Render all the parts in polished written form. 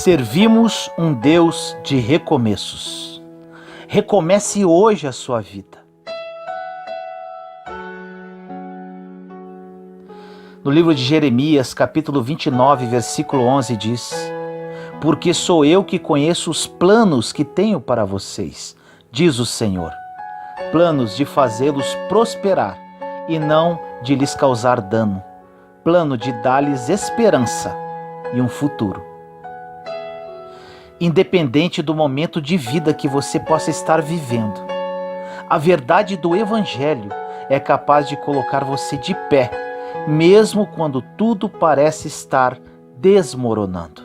Servimos um Deus de recomeços. Recomece hoje a sua vida. No livro de Jeremias, capítulo 29, versículo 11 diz: Porque sou eu que conheço os planos que tenho para vocês, diz o Senhor, planos de fazê-los prosperar e não de lhes causar dano, plano de dar-lhes esperança e um futuro. Independente do momento de vida que você possa estar vivendo, a verdade do Evangelho é capaz de colocar você de pé, mesmo quando tudo parece estar desmoronando.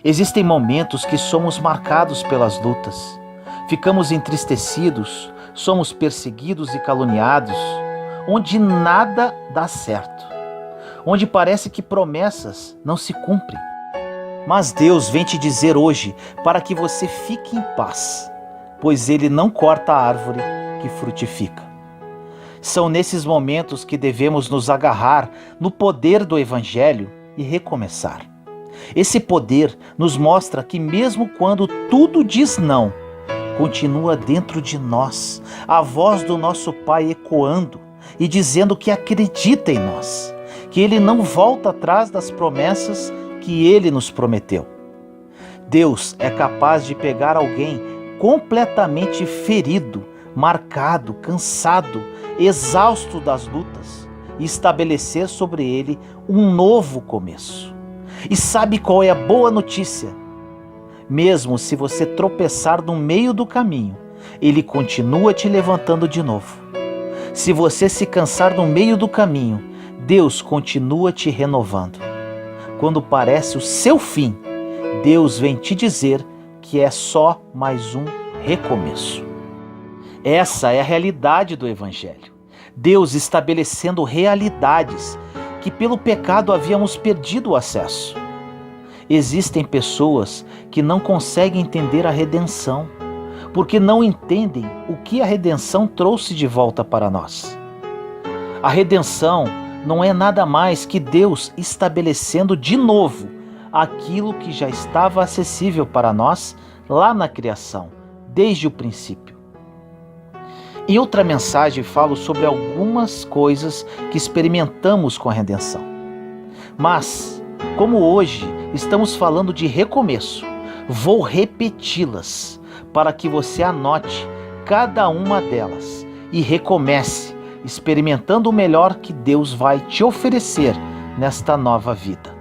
Existem momentos que somos marcados pelas lutas, ficamos entristecidos, somos perseguidos e caluniados, onde nada dá certo, onde parece que promessas não se cumprem. Mas Deus vem te dizer hoje para que você fique em paz, pois Ele não corta a árvore que frutifica. São nesses momentos que devemos nos agarrar no poder do Evangelho e recomeçar. Esse poder nos mostra que mesmo quando tudo diz não, continua dentro de nós a voz do nosso Pai ecoando e dizendo que acredita em nós, que Ele não volta atrás das promessas que Ele nos prometeu. Deus é capaz de pegar alguém completamente ferido, marcado, cansado, exausto das lutas e estabelecer sobre ele um novo começo. E sabe qual é a boa notícia? Mesmo se você tropeçar no meio do caminho, Ele continua te levantando de novo. Se você se cansar no meio do caminho, Deus continua te renovando. Quando parece o seu fim, Deus vem te dizer que é só mais um recomeço. Essa é a realidade do Evangelho. Deus estabelecendo realidades que pelo pecado havíamos perdido o acesso. Existem pessoas que não conseguem entender a redenção, porque não entendem o que a redenção trouxe de volta para nós. A redenção não é nada mais que Deus estabelecendo de novo aquilo que já estava acessível para nós lá na criação, desde o princípio. Em outra mensagem falo sobre algumas coisas que experimentamos com a redenção. Mas, como hoje estamos falando de recomeço, vou repeti-las para que você anote cada uma delas e recomece, experimentando o melhor que Deus vai te oferecer nesta nova vida.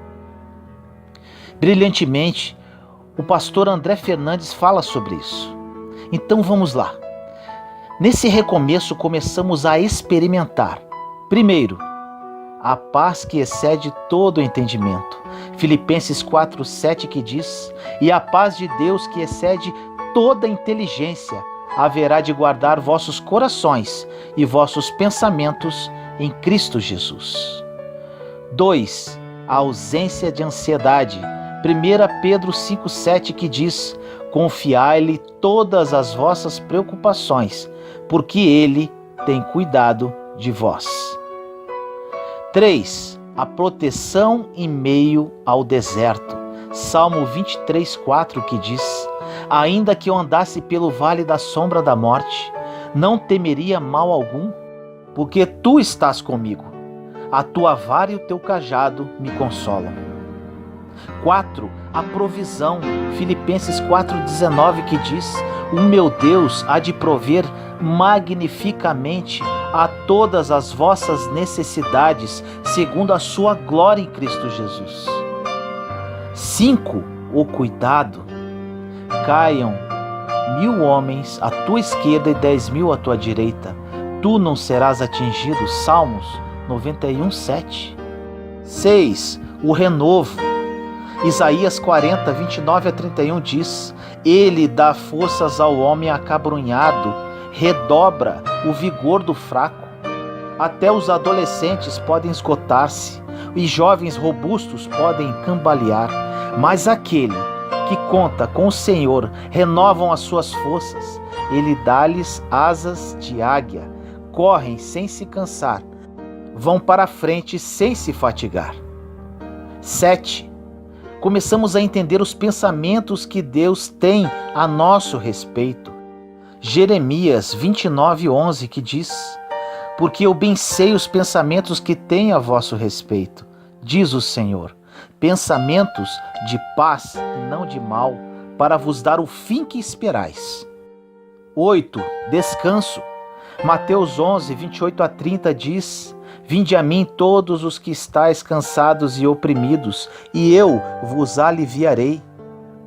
Brilhantemente, o pastor André Fernandes fala sobre isso. Então vamos lá. Nesse recomeço começamos a experimentar, primeiro, a paz que excede todo o entendimento. Filipenses 4:7 que diz: E a paz de Deus que excede toda a inteligência haverá de guardar vossos corações e vossos pensamentos em Cristo Jesus. 2. A ausência de ansiedade. 1 Pedro 5:7 que diz: Confiai-lhe todas as vossas preocupações, porque Ele tem cuidado de vós. 3. A proteção em meio ao deserto. Salmo 23:4 que diz: Ainda que eu andasse pelo vale da sombra da morte, não temeria mal algum, porque Tu estás comigo. A Tua vara e o Teu cajado me consolam. 4. A provisão. Filipenses 4:19 que diz: O meu Deus há de prover magnificamente a todas as vossas necessidades, segundo a sua glória em Cristo Jesus. 5. O cuidado. Caiam 1.000 homens à tua esquerda e 10.000 à tua direita, tu não serás atingido. Salmos 91:7. 6. O renovo. Isaías 40:29-31 diz: Ele dá forças ao homem acabrunhado, redobra o vigor do fraco. Até os adolescentes podem esgotar-se e jovens robustos podem cambalear, mas aquele que conta com o Senhor renovam as suas forças. Ele dá-lhes asas de águia, correm sem se cansar, vão para a frente sem se fatigar. 7. começamos a entender os pensamentos que Deus tem a nosso respeito. Jeremias 29:11, que diz: porque eu bem sei os pensamentos que tenho a vosso respeito, diz o Senhor, pensamentos de paz e não de mal, para vos dar o fim que esperais. 8. Descanso. Mateus 11:28-30 diz: vinde a mim todos os que estáis cansados e oprimidos, e eu vos aliviarei.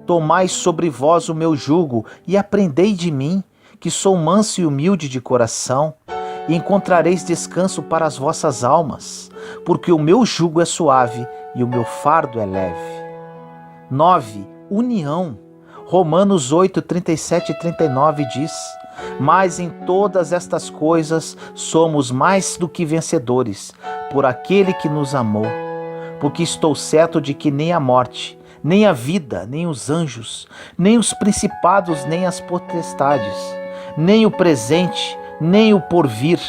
Tomai sobre vós o meu jugo e aprendei de mim, que sou manso e humilde de coração, e encontrareis descanso para as vossas almas, porque o meu jugo é suave e o meu fardo é leve. 9. União. Romanos 8:37-39 diz: mas em todas estas coisas somos mais do que vencedores, por aquele que nos amou. Porque estou certo de que nem a morte, nem a vida, nem os anjos, nem os principados, nem as potestades, nem o presente, nem o porvir,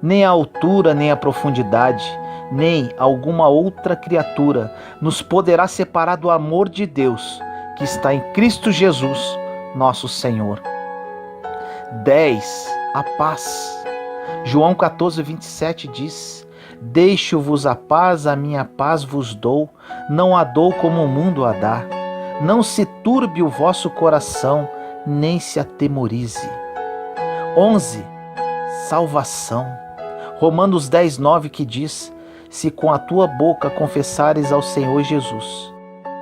nem a altura, nem a profundidade, nem alguma outra criatura nos poderá separar do amor de Deus, que está em Cristo Jesus, nosso Senhor. 10. A paz. João 14:27 diz: deixo-vos a paz, a minha paz vos dou, não a dou como o mundo a dá. Não se turbe o vosso coração, nem se atemorize. 11. Salvação. Romanos 10:9, que diz: se com a tua boca confessares ao Senhor Jesus,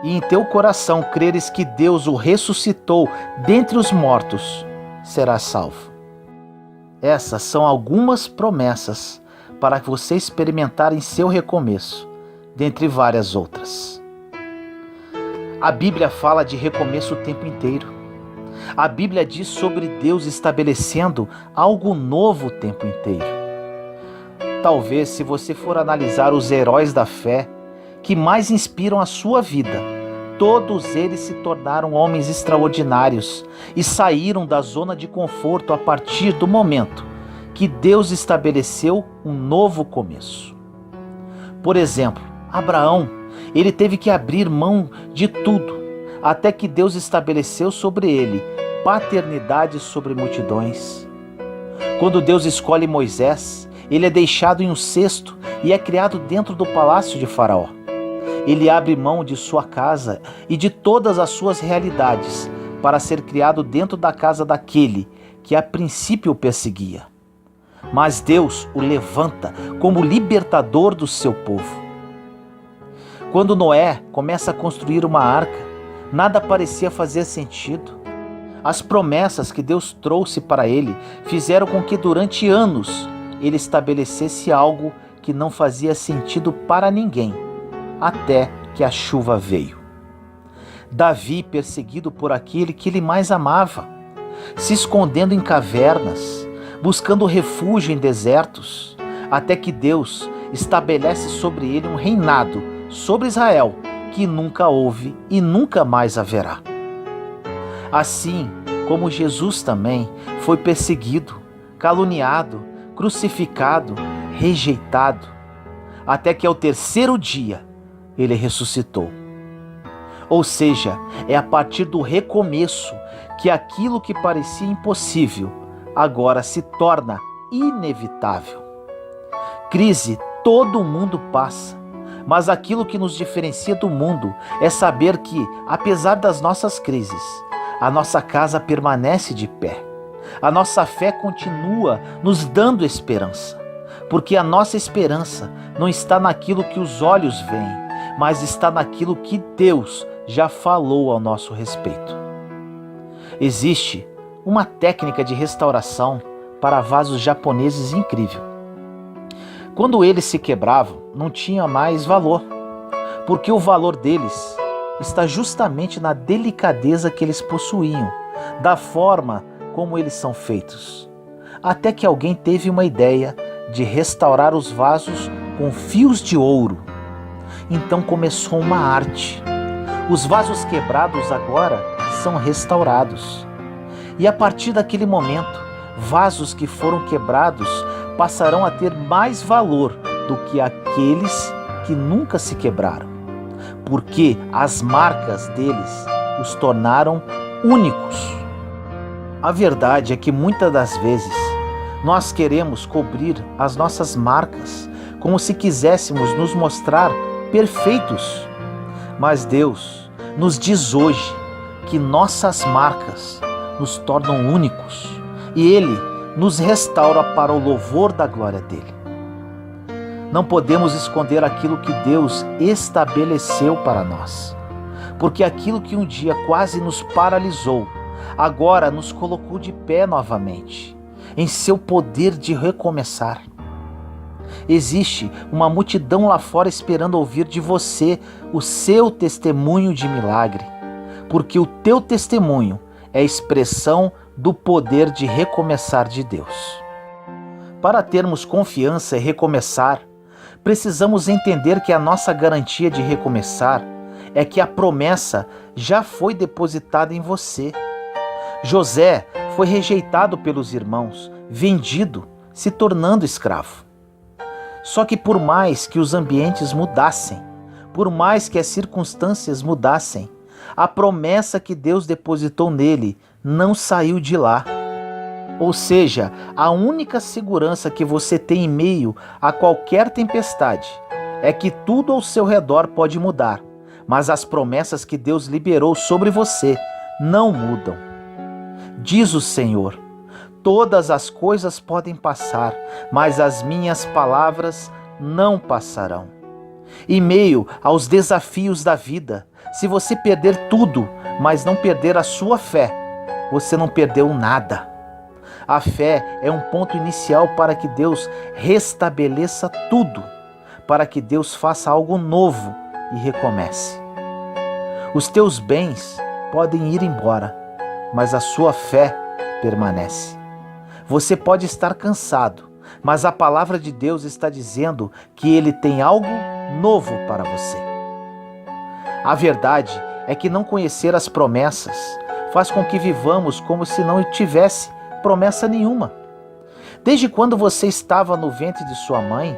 e em teu coração creres que Deus o ressuscitou dentre os mortos, serás salvo. Essas são algumas promessas para que você experimentar em seu recomeço, dentre várias outras. A Bíblia fala de recomeço o tempo inteiro. A Bíblia diz sobre Deus estabelecendo algo novo o tempo inteiro. Talvez, se você for analisar os heróis da fé que mais inspiram a sua vida, todos eles se tornaram homens extraordinários e saíram da zona de conforto a partir do momento que Deus estabeleceu um novo começo. Por exemplo, Abraão, ele teve que abrir mão de tudo, até que Deus estabeleceu sobre ele paternidade sobre multidões. Quando Deus escolhe Moisés, ele é deixado em um cesto e é criado dentro do palácio de Faraó. Ele abre mão de sua casa e de todas as suas realidades para ser criado dentro da casa daquele que a princípio o perseguia. Mas Deus o levanta como libertador do seu povo. Quando Noé começa a construir uma arca, nada parecia fazer sentido. As promessas que Deus trouxe para ele fizeram com que durante anos ele estabelecesse algo que não fazia sentido para ninguém, até que a chuva veio. Davi, perseguido por aquele que ele mais amava, se escondendo em cavernas, buscando refúgio em desertos, até que Deus estabelece sobre ele um reinado sobre Israel que nunca houve e nunca mais haverá. Assim como Jesus também foi perseguido, caluniado, crucificado, rejeitado, até que ao terceiro dia ele ressuscitou. Ou seja, é a partir do recomeço que aquilo que parecia impossível agora se torna inevitável. Crise todo mundo passa, mas aquilo que nos diferencia do mundo é saber que, apesar das nossas crises, a nossa casa permanece de pé. A nossa fé continua nos dando esperança, porque a nossa esperança não está naquilo que os olhos veem, mas está naquilo que Deus já falou ao nosso respeito. Existe uma técnica de restauração para vasos japoneses incrível. Quando eles se quebravam, não tinha mais valor, porque o valor deles está justamente na delicadeza que eles possuíam, da forma como eles são feitos. Até que alguém teve uma ideia de restaurar os vasos com fios de ouro. Então começou uma arte. Os vasos quebrados agora são restaurados. E a partir daquele momento, vasos que foram quebrados passarão a ter mais valor do que aqueles que nunca se quebraram. porque as marcas deles os tornaram únicos. A verdade é que muitas das vezes nós queremos cobrir as nossas marcas como se quiséssemos nos mostrar perfeitos. Mas Deus nos diz hoje que nossas marcas nos tornam únicos e Ele nos restaura para o louvor da glória dele. Não podemos esconder aquilo que Deus estabeleceu para nós, porque aquilo que um dia quase nos paralisou, agora nos colocou de pé novamente, em seu poder de recomeçar. Existe uma multidão lá fora esperando ouvir de você o seu testemunho de milagre, porque o teu testemunho é a expressão do poder de recomeçar de Deus. Para termos confiança e recomeçar, precisamos entender que a nossa garantia de recomeçar é que a promessa já foi depositada em você. José foi rejeitado pelos irmãos, vendido, se tornando escravo. Só que por mais que os ambientes mudassem, por mais que as circunstâncias mudassem, a promessa que Deus depositou nele não saiu de lá. Ou seja, a única segurança que você tem em meio a qualquer tempestade é que tudo ao seu redor pode mudar, mas as promessas que Deus liberou sobre você não mudam. Diz o Senhor: todas as coisas podem passar, mas as minhas palavras não passarão. Em meio aos desafios da vida, se você perder tudo, mas não perder a sua fé, você não perdeu nada. A fé é um ponto inicial para que Deus restabeleça tudo, para que Deus faça algo novo e recomece. Os teus bens podem ir embora, mas a sua fé permanece. Você pode estar cansado, mas a palavra de Deus está dizendo que Ele tem algo novo para você. A verdade é que não conhecer as promessas faz com que vivamos como se não tivesse promessa nenhuma. Desde quando você estava no ventre de sua mãe,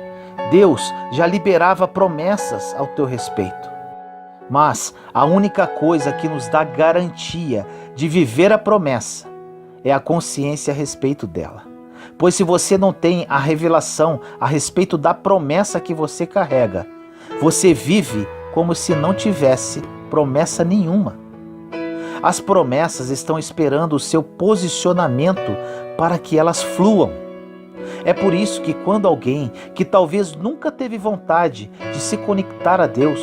Deus já liberava promessas ao teu respeito. Mas a única coisa que nos dá garantia de viver a promessa é a consciência a respeito dela. Pois se você não tem a revelação a respeito da promessa que você carrega, você vive como se não tivesse promessa nenhuma. As promessas estão esperando o seu posicionamento para que elas fluam. É por isso que quando alguém que talvez nunca teve vontade de se conectar a Deus,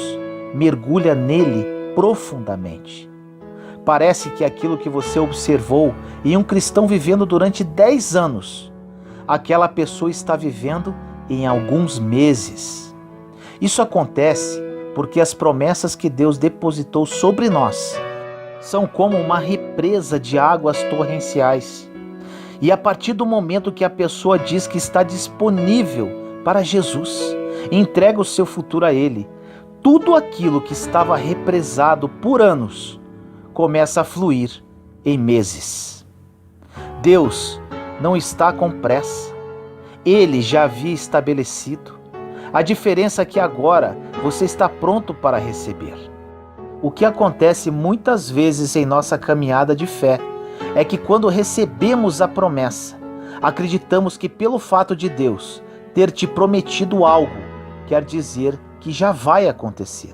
mergulha nele profundamente, parece que aquilo que você observou em um cristão vivendo durante 10 anos, aquela pessoa está vivendo em alguns meses. Isso acontece porque as promessas que Deus depositou sobre nós são como uma represa de águas torrenciais. E a partir do momento que a pessoa diz que está disponível para Jesus, entrega o seu futuro a Ele, tudo aquilo que estava represado por anos começa a fluir em meses. Deus não está com pressa. Ele já havia estabelecido. A diferença é que agora você está pronto para receber. O que acontece muitas vezes em nossa caminhada de fé é que quando recebemos a promessa, acreditamos que pelo fato de Deus ter te prometido algo, quer dizer que já vai acontecer.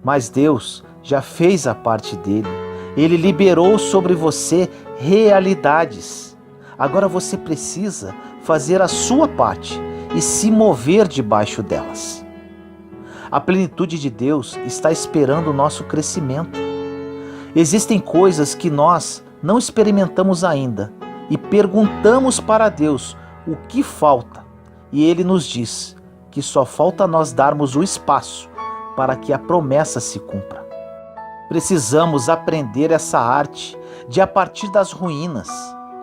Mas Deus já fez a parte dele. Ele liberou sobre você realidades. Agora você precisa fazer a sua parte e se mover debaixo delas. A plenitude de Deus está esperando o nosso crescimento. Existem coisas que nós não experimentamos ainda e perguntamos para Deus o que falta, e Ele nos diz que só falta nós darmos o espaço para que a promessa se cumpra. Precisamos aprender essa arte de, a partir das ruínas,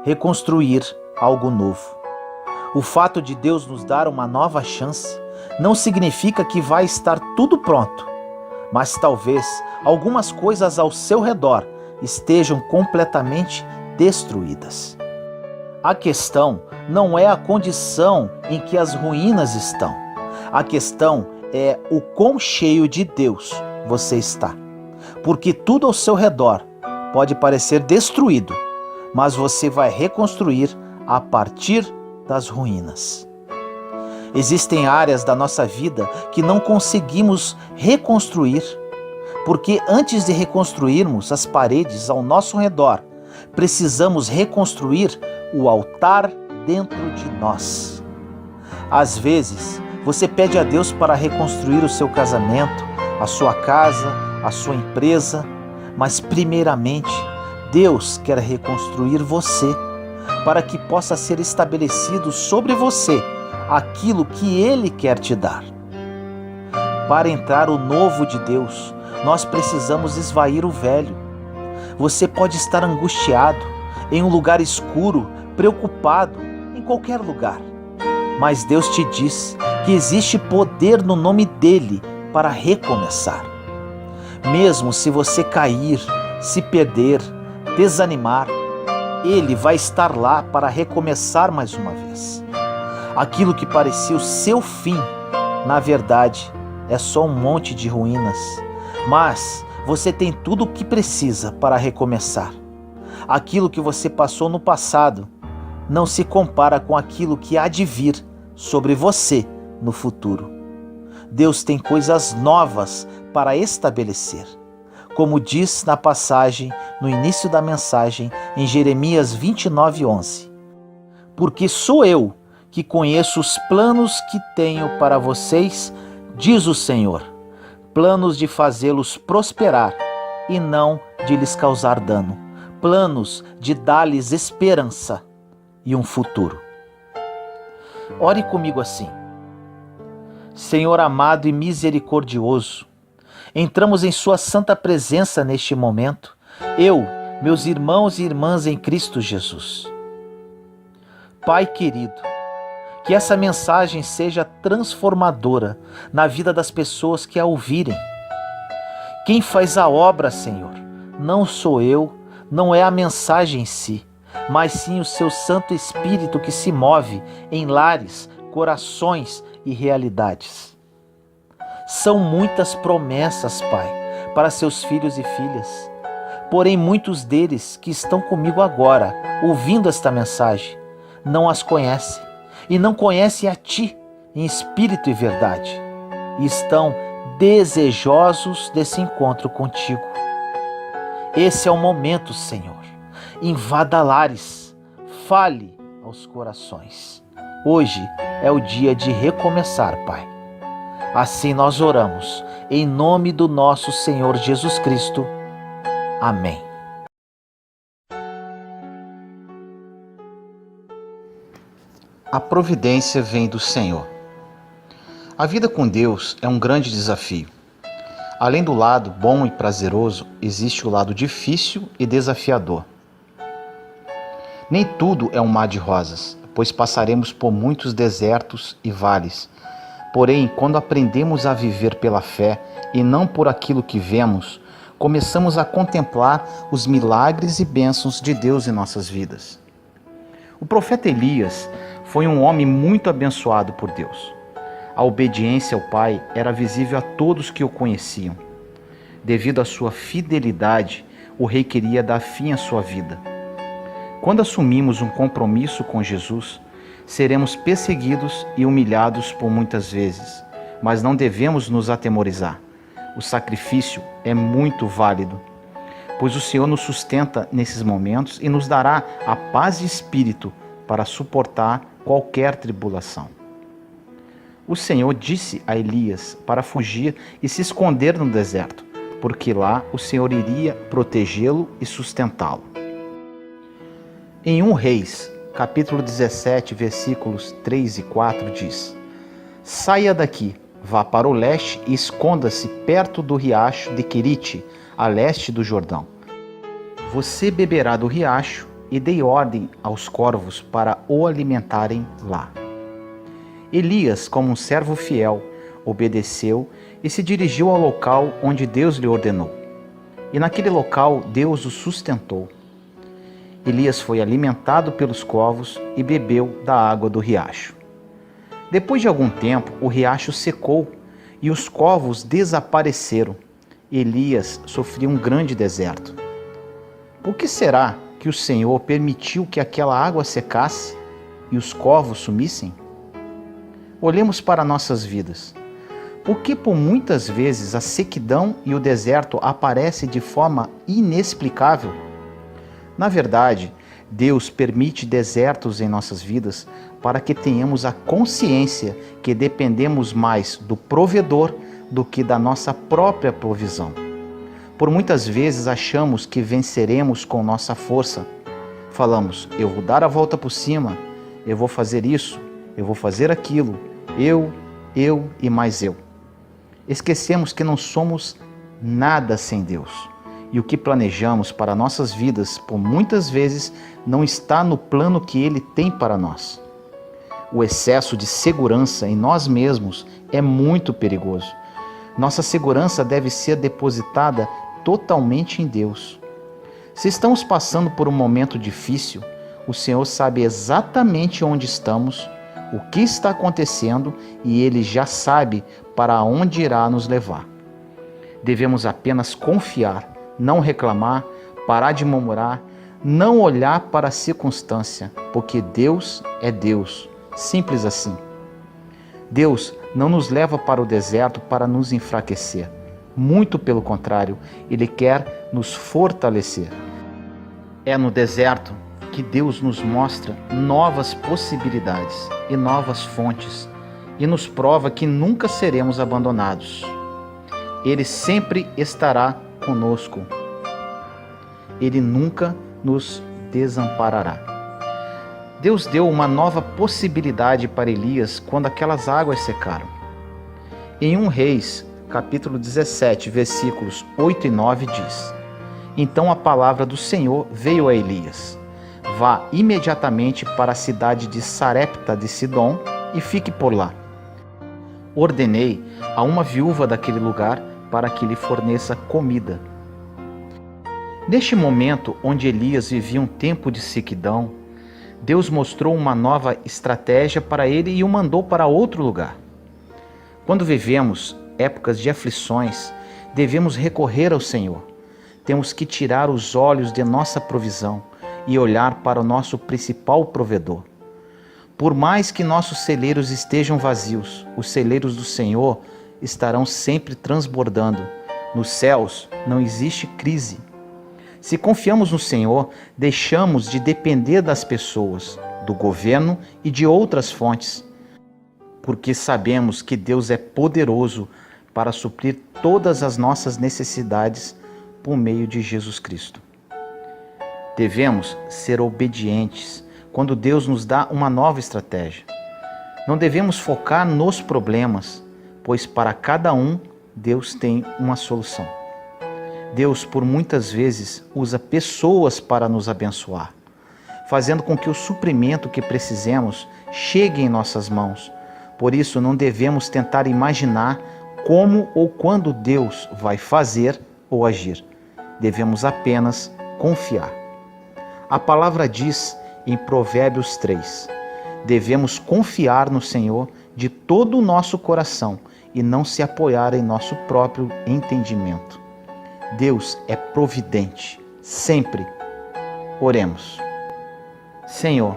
reconstruir algo novo. O fato de Deus nos dar uma nova chance não significa que vai estar tudo pronto, mas talvez algumas coisas ao seu redor estejam completamente destruídas. A questão não é a condição em que as ruínas estão. A questão é o quão cheio de Deus você está. Porque tudo ao seu redor pode parecer destruído, mas você vai reconstruir a partir das ruínas. Existem áreas da nossa vida que não conseguimos reconstruir, porque antes de reconstruirmos as paredes ao nosso redor, precisamos reconstruir o altar dentro de nós. Às vezes, você pede a Deus para reconstruir o seu casamento, a sua casa, a sua empresa, mas primeiramente, Deus quer reconstruir você, para que possa ser estabelecido sobre você aquilo que Ele quer te dar. Para entrar o novo de Deus, nós precisamos esvair o velho. Você pode estar angustiado, em um lugar escuro, preocupado, em qualquer lugar. Mas Deus te diz que existe poder no nome dEle para recomeçar. Mesmo se você cair, se perder, desanimar, Ele vai estar lá para recomeçar mais uma vez. Aquilo que parecia o seu fim, na verdade, é só um monte de ruínas. Mas você tem tudo o que precisa para recomeçar. Aquilo que você passou no passado não se compara com aquilo que há de vir sobre você no futuro. Deus tem coisas novas para estabelecer. Como diz na passagem, no início da mensagem, em Jeremias 29:11. Porque sou eu que conheço os planos que tenho para vocês, diz o Senhor, planos de fazê-los prosperar e não de lhes causar dano, planos de dar-lhes esperança e um futuro. Ore comigo assim: Senhor amado e misericordioso, entramos em Sua santa presença neste momento, eu, meus irmãos e irmãs em Cristo Jesus. Pai querido, que essa mensagem seja transformadora na vida das pessoas que a ouvirem. Quem faz a obra, Senhor, não sou eu, não é a mensagem em si, mas sim o Seu Santo Espírito que se move em lares, corações e realidades. São muitas promessas, Pai, para Seus filhos e filhas. Porém, muitos deles que estão comigo agora, ouvindo esta mensagem, não as conhecem. E não conhecem a Ti em espírito e verdade, e estão desejosos desse encontro contigo. Esse é o momento, Senhor. Invada lares, fale aos corações. Hoje é o dia de recomeçar, Pai. Assim nós oramos, em nome do nosso Senhor Jesus Cristo. Amém. A providência vem do Senhor. A vida com Deus é um grande desafio. Além do lado bom e prazeroso, existe o lado difícil e desafiador. Nem tudo é um mar de rosas, pois passaremos por muitos desertos e vales. Porém, quando aprendemos a viver pela fé e não por aquilo que vemos, começamos a contemplar os milagres e bênçãos de Deus em nossas vidas. O profeta Elias foi um homem muito abençoado por Deus. A obediência ao Pai era visível a todos que o conheciam. Devido à sua fidelidade, o rei queria dar fim à sua vida. Quando assumimos um compromisso com Jesus, seremos perseguidos e humilhados por muitas vezes, mas não devemos nos atemorizar. O sacrifício é muito válido, pois o Senhor nos sustenta nesses momentos e nos dará a paz de espírito para suportar qualquer tribulação. O Senhor disse a Elias para fugir e se esconder no deserto, porque lá o Senhor iria protegê-lo e sustentá-lo. Em 1 Reis, capítulo 17, versículos 3 e 4 diz: Saia daqui, vá para o leste e esconda-se perto do riacho de Querite, a leste do Jordão. Você beberá do riacho e dei ordem aos corvos para o alimentarem lá. Elias, como um servo fiel, obedeceu e se dirigiu ao local onde Deus lhe ordenou. E naquele local Deus o sustentou. Elias foi alimentado pelos corvos e bebeu da água do riacho. Depois de algum tempo, o riacho secou e os corvos desapareceram. Elias sofria um grande deserto. Por que será que o Senhor permitiu que aquela água secasse e os corvos sumissem? Olhemos para nossas vidas. Por que por muitas vezes a sequidão e o deserto aparecem de forma inexplicável? Na verdade, Deus permite desertos em nossas vidas para que tenhamos a consciência que dependemos mais do provedor do que da nossa própria provisão. Por muitas vezes achamos que venceremos com nossa força. Falamos, eu vou dar a volta por cima, eu vou fazer isso, eu vou fazer aquilo, eu e mais eu. Esquecemos que não somos nada sem Deus. E o que planejamos para nossas vidas, por muitas vezes, não está no plano que Ele tem para nós. O excesso de segurança em nós mesmos é muito perigoso. Nossa segurança deve ser depositada totalmente em Deus. Se estamos passando por um momento difícil, o Senhor sabe exatamente onde estamos, o que está acontecendo e Ele já sabe para onde irá nos levar. Devemos apenas confiar, não reclamar, parar de murmurar, não olhar para a circunstância, porque Deus é Deus, simples assim. Deus não nos leva para o deserto para nos enfraquecer. Muito pelo contrário, Ele quer nos fortalecer. É no deserto que Deus nos mostra novas possibilidades e novas fontes e nos prova que nunca seremos abandonados. Ele sempre estará conosco. Ele nunca nos desamparará. Deus deu uma nova possibilidade para Elias quando aquelas águas secaram. Em 1 Reis, capítulo 17, versículos 8 e 9 diz: Então a palavra do Senhor veio a Elias: Vá imediatamente para a cidade de Sarepta de Sidom e fique por lá. Ordenei a uma viúva daquele lugar para que lhe forneça comida. Neste momento onde Elias vivia um tempo de sequidão, Deus mostrou uma nova estratégia para ele e o mandou para outro lugar. Quando vivemos épocas de aflições, devemos recorrer ao Senhor. Temos que tirar os olhos de nossa provisão e olhar para o nosso principal provedor. Por mais que nossos celeiros estejam vazios, os celeiros do Senhor estarão sempre transbordando. Nos céus não existe crise. Se confiamos no Senhor, deixamos de depender das pessoas, do governo e de outras fontes, porque sabemos que Deus é poderoso para suprir todas as nossas necessidades por meio de Jesus Cristo. Devemos ser obedientes quando Deus nos dá uma nova estratégia. Não devemos focar nos problemas, pois para cada um Deus tem uma solução. Deus, por muitas vezes, usa pessoas para nos abençoar, fazendo com que o suprimento que precisemos chegue em nossas mãos. Por isso, não devemos tentar imaginar como ou quando Deus vai fazer ou agir. Devemos apenas confiar. A palavra diz em Provérbios 3, devemos confiar no Senhor de todo o nosso coração e não se apoiar em nosso próprio entendimento. Deus é providente, sempre. Oremos. Senhor,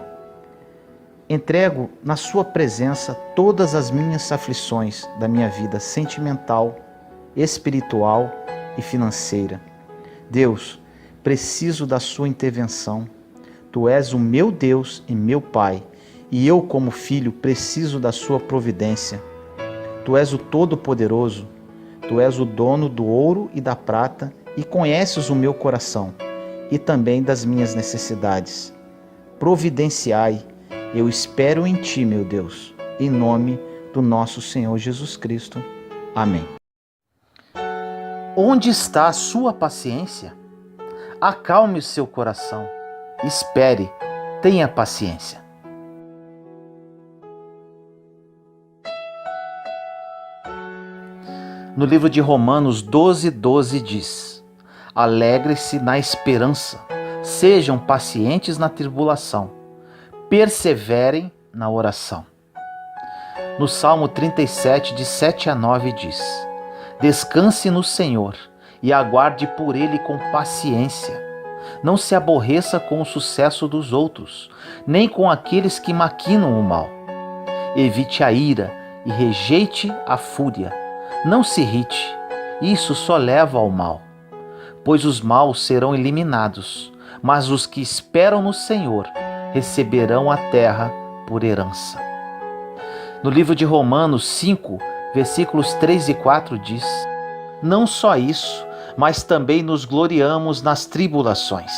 entrego na sua presença todas as minhas aflições da minha vida sentimental, espiritual e financeira. Deus, preciso da sua intervenção. Tu és o meu Deus e meu Pai, e eu, como filho, preciso da sua providência. Tu és o Todo-Poderoso. Tu és o dono do ouro e da prata e conheces o meu coração e também das minhas necessidades. Providenciai, eu espero em Ti, meu Deus, em nome do nosso Senhor Jesus Cristo. Amém. Onde está a sua paciência? Acalme o seu coração. Espere, tenha paciência. No livro de Romanos 12:12 diz: Alegre-se na esperança, sejam pacientes na tribulação, perseverem na oração. No Salmo 37, de 7 a 9 diz: Descanse no Senhor e aguarde por ele com paciência. Não se aborreça com o sucesso dos outros, nem com aqueles que maquinam o mal. Evite a ira e rejeite a fúria. Não se irrite, isso só leva ao mal. Pois os maus serão eliminados, mas os que esperam no Senhor receberão a terra por herança. No livro de Romanos 5, versículos 3 e 4 diz: Não só isso, mas também nos gloriamos nas tribulações,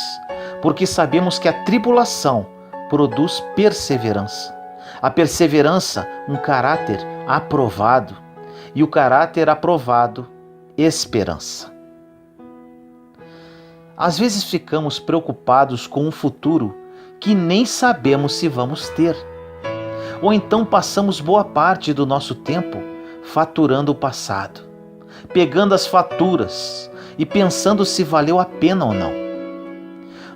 porque sabemos que a tribulação produz perseverança. A perseverança, um caráter aprovado, e o caráter aprovado, esperança. Às vezes ficamos preocupados com um futuro que nem sabemos se vamos ter. Ou então passamos boa parte do nosso tempo faturando o passado, pegando as faturas e pensando se valeu a pena ou não.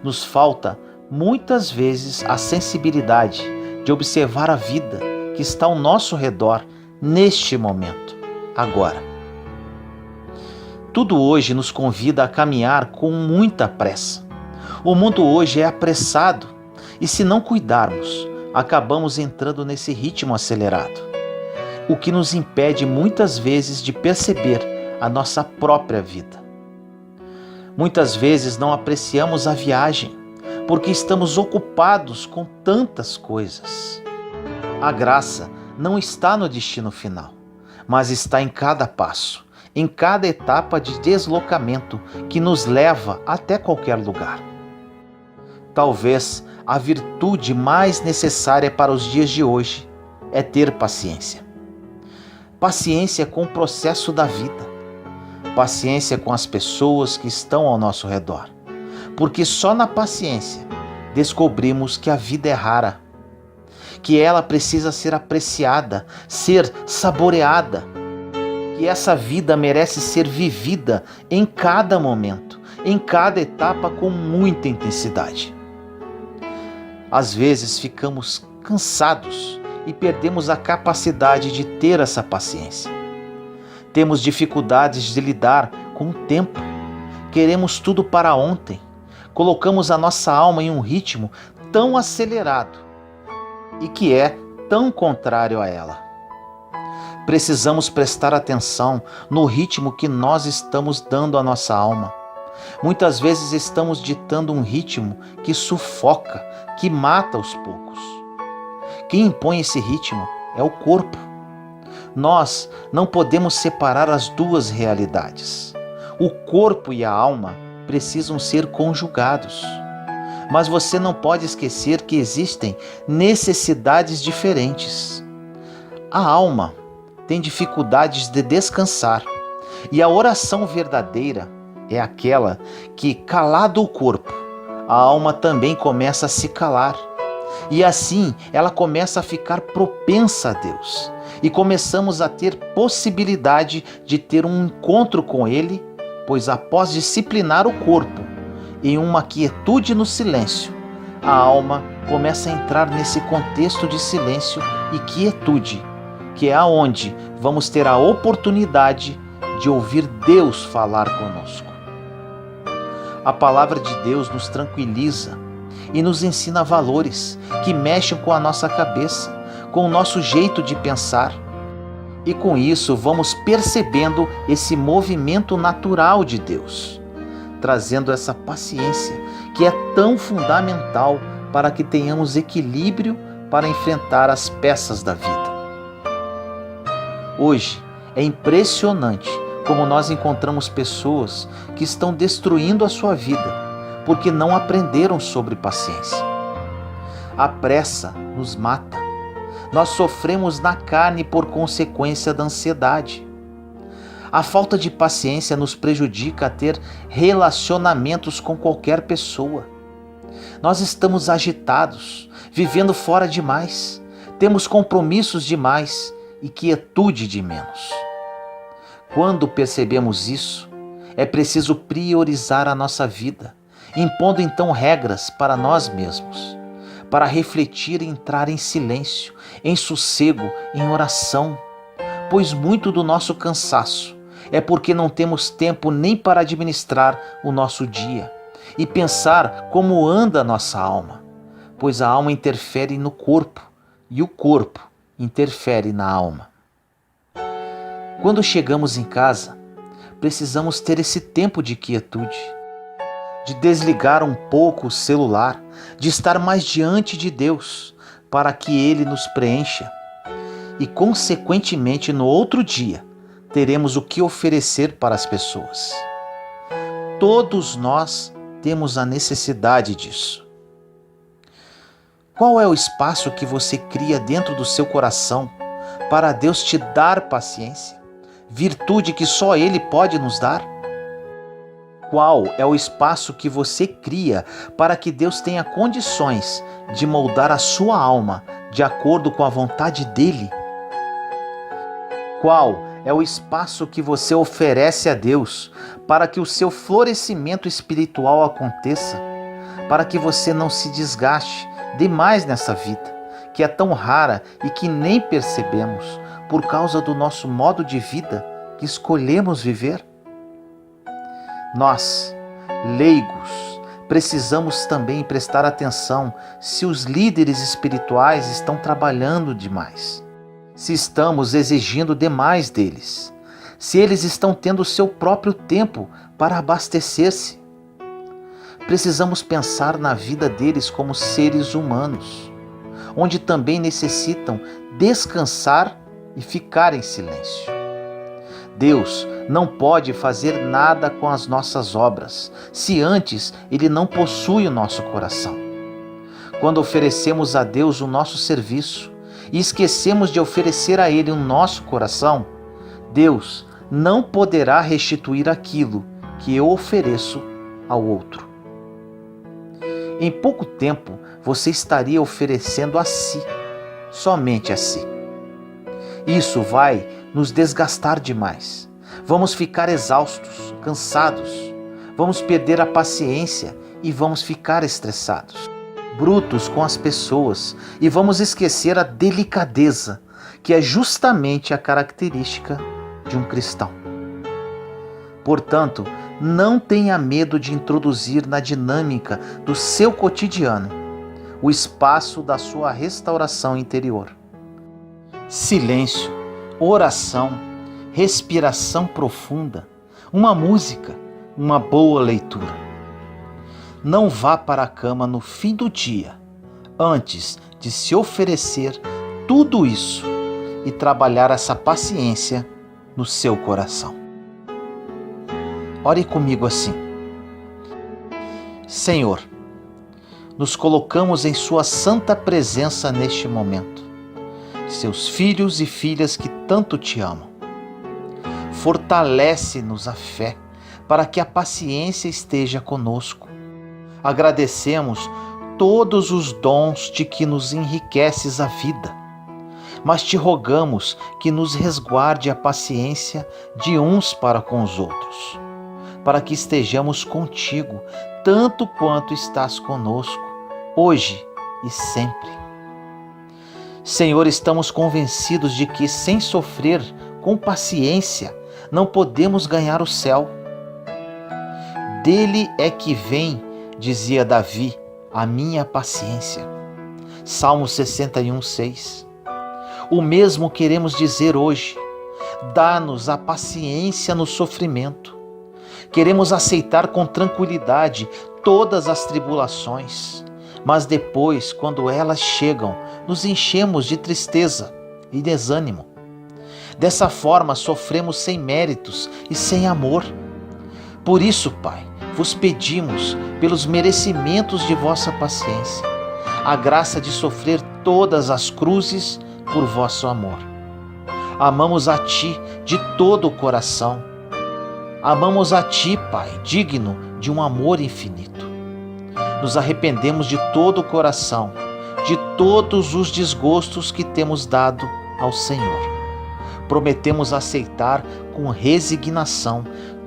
Nos falta muitas vezes a sensibilidade de observar a vida que está ao nosso redor neste momento, agora. Tudo hoje nos convida a caminhar com muita pressa. O mundo hoje é apressado e, se não cuidarmos, acabamos entrando nesse ritmo acelerado, o que nos impede muitas vezes de perceber a nossa própria vida. Muitas vezes não apreciamos a viagem porque estamos ocupados com tantas coisas. A graça não está no destino final, mas está em cada passo, em cada etapa de deslocamento que nos leva até qualquer lugar. Talvez a virtude mais necessária para os dias de hoje é ter paciência. Paciência com o processo da vida. Paciência com as pessoas que estão ao nosso redor. Porque só na paciência descobrimos que a vida é rara, que ela precisa ser apreciada, ser saboreada, que essa vida merece ser vivida em cada momento, em cada etapa com muita intensidade. Às vezes ficamos cansados e perdemos a capacidade de ter essa paciência. Temos dificuldades de lidar com o tempo. Queremos tudo para ontem. Colocamos a nossa alma em um ritmo tão acelerado e que é tão contrário a ela. Precisamos prestar atenção no ritmo que nós estamos dando à nossa alma. Muitas vezes estamos ditando um ritmo que sufoca, que mata aos poucos. Quem impõe esse ritmo é o corpo. Nós não podemos separar as duas realidades. O corpo e a alma precisam ser conjugados. Mas você não pode esquecer que existem necessidades diferentes. A alma tem dificuldades de descansar, e a oração verdadeira é aquela que, calado o corpo, a alma também começa a se calar. E assim ela começa a ficar propensa a Deus. E começamos a ter possibilidade de ter um encontro com Ele, pois após disciplinar o corpo em uma quietude no silêncio, a alma começa a entrar nesse contexto de silêncio e quietude, que é aonde vamos ter a oportunidade de ouvir Deus falar conosco. A palavra de Deus nos tranquiliza e nos ensina valores que mexem com a nossa cabeça, com o nosso jeito de pensar. E com isso vamos percebendo esse movimento natural de Deus, trazendo essa paciência que é tão fundamental para que tenhamos equilíbrio para enfrentar as peças da vida. Hoje é impressionante como nós encontramos pessoas que estão destruindo a sua vida porque não aprenderam sobre paciência. A pressa nos mata. Nós sofremos na carne por consequência da ansiedade. A falta de paciência nos prejudica a ter relacionamentos com qualquer pessoa. Nós estamos agitados, vivendo fora demais, temos compromissos demais e quietude de menos. Quando percebemos isso, é preciso priorizar a nossa vida, impondo então regras para nós mesmos, para refletir e entrar em silêncio, em sossego, em oração, pois muito do nosso cansaço é porque não temos tempo nem para administrar o nosso dia e pensar como anda a nossa alma, pois a alma interfere no corpo e o corpo interfere na alma. Quando chegamos em casa, precisamos ter esse tempo de quietude, de desligar um pouco o celular, de estar mais diante de Deus para que Ele nos preencha e, consequentemente, no outro dia, teremos o que oferecer para as pessoas. Todos nós temos a necessidade disso. Qual é o espaço que você cria dentro do seu coração para Deus te dar paciência, virtude que só Ele pode nos dar? Qual é o espaço que você cria para que Deus tenha condições de moldar a sua alma de acordo com a vontade dEle? Qual é o espaço que você oferece a Deus para que o seu florescimento espiritual aconteça, para que você não se desgaste demais nessa vida, que é tão rara e que nem percebemos por causa do nosso modo de vida que escolhemos viver? Nós, leigos, precisamos também prestar atenção se os líderes espirituais estão trabalhando demais, se estamos exigindo demais deles, se eles estão tendo seu próprio tempo para abastecer-se. Precisamos pensar na vida deles como seres humanos, onde também necessitam descansar e ficar em silêncio. Deus não pode fazer nada com as nossas obras, se antes Ele não possui o nosso coração. Quando oferecemos a Deus o nosso serviço e esquecemos de oferecer a Ele o nosso coração, Deus não poderá restituir aquilo que eu ofereço ao outro. Em pouco tempo, você estaria oferecendo a si, somente a si. Isso vai nos desgastar demais. Vamos ficar exaustos, cansados, vamos perder a paciência e vamos ficar estressados, brutos com as pessoas, e vamos esquecer a delicadeza, que é justamente a característica de um cristão. Portanto, não tenha medo de introduzir na dinâmica do seu cotidiano o espaço da sua restauração interior. Silêncio, oração, respiração profunda, uma música, uma boa leitura. Não vá para a cama no fim do dia, antes de se oferecer tudo isso e trabalhar essa paciência no seu coração. Ore comigo assim: Senhor, nos colocamos em Sua santa presença neste momento, seus filhos e filhas que tanto te amam. Fortalece-nos a fé para que a paciência esteja conosco. Agradecemos todos os dons de que nos enriqueces a vida, mas te rogamos que nos resguarde a paciência de uns para com os outros, para que estejamos contigo tanto quanto estás conosco, hoje e sempre. Senhor, estamos convencidos de que, sem sofrer com paciência, não podemos ganhar o céu. Dele é que vem, dizia Davi, a minha paciência. Salmo 61:6. O mesmo queremos dizer hoje: dá-nos a paciência no sofrimento. Queremos aceitar com tranquilidade todas as tribulações, mas depois, quando elas chegam, nos enchemos de tristeza e desânimo. Dessa forma, sofremos sem méritos e sem amor. Por isso, Pai, vos pedimos, pelos merecimentos de vossa paciência, a graça de sofrer todas as cruzes por vosso amor. Amamos a Ti de todo o coração. Amamos a Ti, Pai, digno de um amor infinito. Nos arrependemos de todo o coração, de todos os desgostos que temos dado ao Senhor. Prometemos aceitar com resignação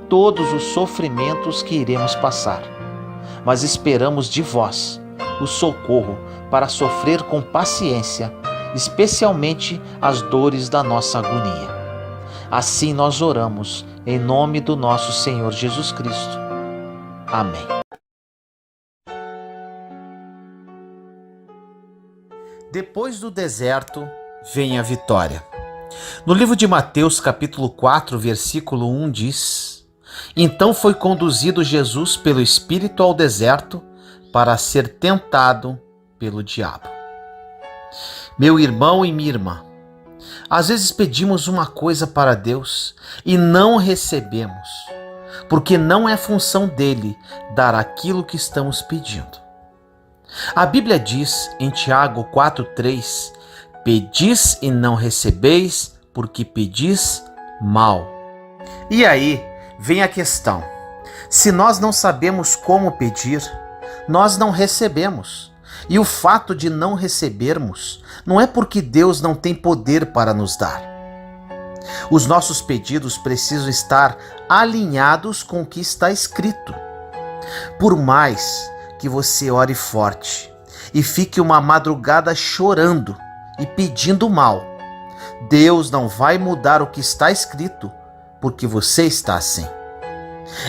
todos os sofrimentos que iremos passar, mas esperamos de vós o socorro para sofrer com paciência, especialmente as dores da nossa agonia. Assim nós oramos, em nome do nosso Senhor Jesus Cristo. Amém. Depois do deserto, vem a vitória. No livro de Mateus, capítulo 4, versículo 1 diz: Então foi conduzido Jesus pelo Espírito ao deserto para ser tentado pelo diabo. Meu irmão e minha irmã, às vezes pedimos uma coisa para Deus e não recebemos, porque não é função dele dar aquilo que estamos pedindo. A Bíblia diz em Tiago 4,3: Pedis e não recebeis, porque pedis mal. E aí vem a questão: se nós não sabemos como pedir, nós não recebemos. E o fato de não recebermos não é porque Deus não tem poder para nos dar. Os nossos pedidos precisam estar alinhados com o que está escrito. Por mais que você ore forte e fique uma madrugada chorando e pedindo mal, Deus não vai mudar o que está escrito porque você está assim.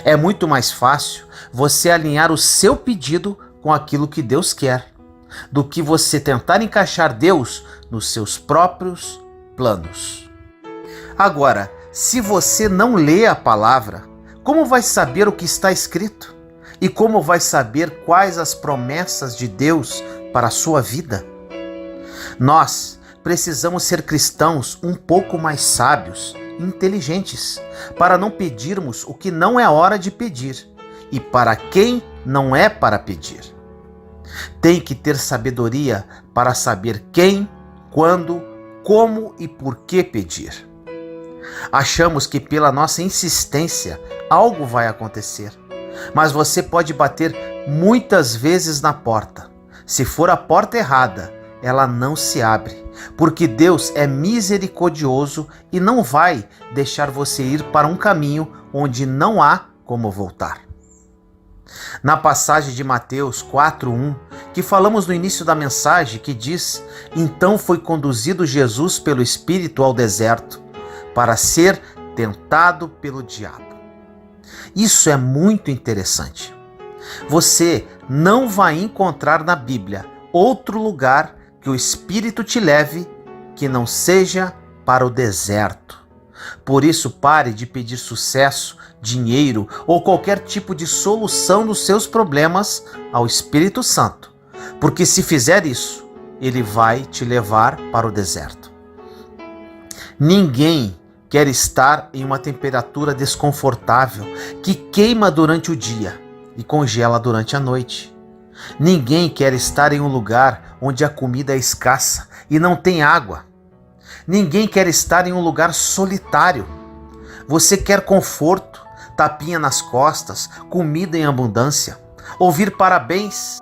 É muito mais fácil você alinhar o seu pedido com aquilo que Deus quer, do que você tentar encaixar Deus nos seus próprios planos. Agora, se você não lê a palavra, como vai saber o que está escrito? E como vai saber quais as promessas de Deus para a sua vida? Nós precisamos ser cristãos um pouco mais sábios e inteligentes, para não pedirmos o que não é hora de pedir e para quem não é para pedir. Tem que ter sabedoria para saber quem, quando, como e por que pedir. Achamos que pela nossa insistência algo vai acontecer, mas você pode bater muitas vezes na porta. Se for a porta errada, ela não se abre, porque Deus é misericordioso e não vai deixar você ir para um caminho onde não há como voltar. Na passagem de Mateus 4:1, que falamos no início da mensagem, que diz: Então foi conduzido Jesus pelo Espírito ao deserto para ser tentado pelo diabo. Isso é muito interessante. Você não vai encontrar na Bíblia outro lugar que o Espírito te leve que não seja para o deserto. Por isso, pare de pedir sucesso, dinheiro ou qualquer tipo de solução dos seus problemas ao Espírito Santo, porque se fizer isso, ele vai te levar para o deserto. Ninguém quer estar em uma temperatura desconfortável que queima durante o dia e congela durante a noite. Ninguém quer estar em um lugar onde a comida é escassa e não tem água. Ninguém quer estar em um lugar solitário. Você quer conforto, tapinha nas costas, comida em abundância, ouvir parabéns.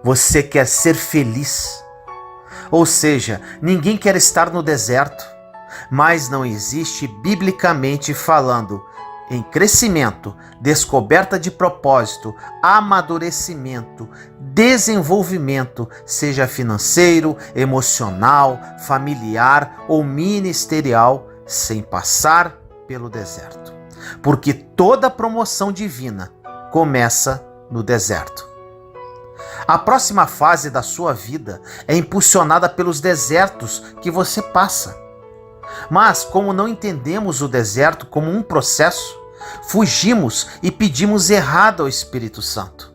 Você quer ser feliz. Ou seja, ninguém quer estar no deserto, mas não existe biblicamente falando em crescimento, descoberta de propósito, amadurecimento, desenvolvimento, seja financeiro, emocional, familiar ou ministerial, sem passar pelo deserto. Porque toda promoção divina começa no deserto. A próxima fase da sua vida é impulsionada pelos desertos que você passa. Mas, como não entendemos o deserto como um processo, fugimos e pedimos errado ao Espírito Santo.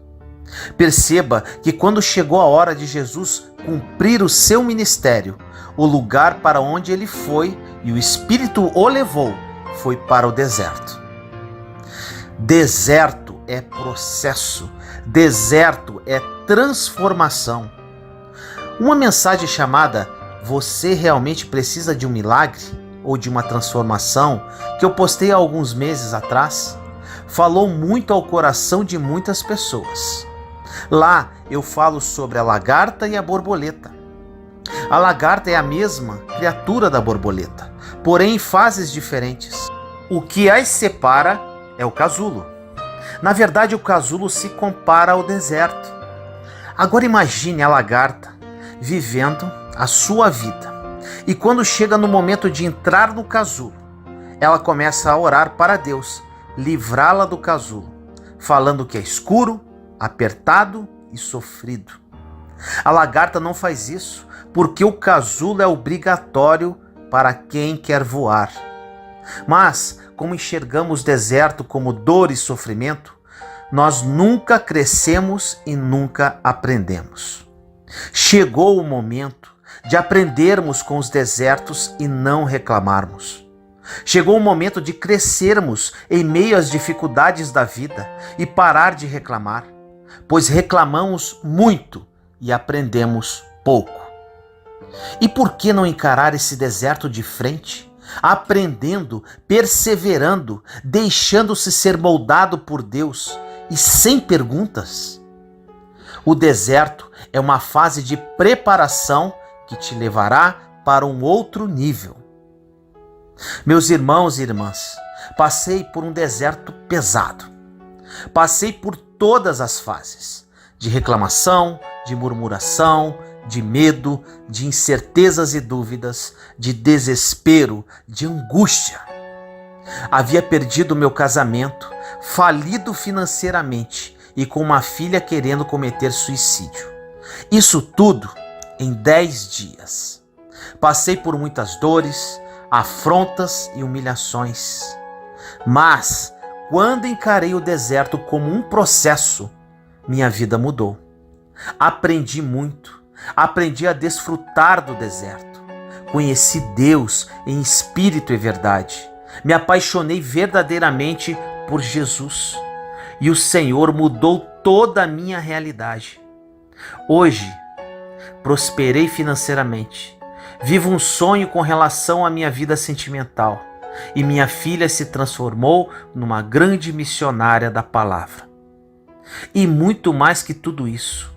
Perceba que quando chegou a hora de Jesus cumprir o seu ministério, o lugar para onde ele foi e o Espírito o levou foi para o deserto. Deserto é processo, deserto é transformação. Uma mensagem chamada "Você realmente precisa de um milagre?" ou de uma transformação, que eu postei há alguns meses atrás, falou muito ao coração de muitas pessoas. Lá eu falo sobre a lagarta e a borboleta. A lagarta é a mesma criatura da borboleta, porém em fases diferentes. O que as separa é o casulo. Na verdade, o casulo se compara ao deserto. Agora imagine a lagarta vivendo a sua vida. E quando chega no momento de entrar no casulo, ela começa a orar para Deus livrá-la do casulo, falando que é escuro, apertado e sofrido. A lagarta não faz isso porque o casulo é obrigatório para quem quer voar. Mas, como enxergamos o deserto como dor e sofrimento, nós nunca crescemos e nunca aprendemos. Chegou o momento de aprendermos com os desertos e não reclamarmos. Chegou o momento de crescermos em meio às dificuldades da vida e parar de reclamar, pois reclamamos muito e aprendemos pouco. E por que não encarar esse deserto de frente, aprendendo, perseverando, deixando-se ser moldado por Deus e sem perguntas? O deserto é uma fase de preparação que te levará para um outro nível. Meus irmãos e irmãs, passei por um deserto pesado. Passei por todas as fases, de reclamação, de murmuração, de medo, de incertezas e dúvidas, de desespero, de angústia. Havia perdido meu casamento, falido financeiramente e com uma filha querendo cometer suicídio. Isso tudo em 10 dias. Passei por muitas dores, afrontas e humilhações. Mas, quando encarei o deserto como um processo, minha vida mudou. Aprendi muito, aprendi a desfrutar do deserto. Conheci Deus em espírito e verdade. Me apaixonei verdadeiramente por Jesus. E o Senhor mudou toda a minha realidade. Hoje, prosperei financeiramente. Vivo um sonho com relação à minha vida sentimental e minha filha se transformou numa grande missionária da palavra. E muito mais que tudo isso,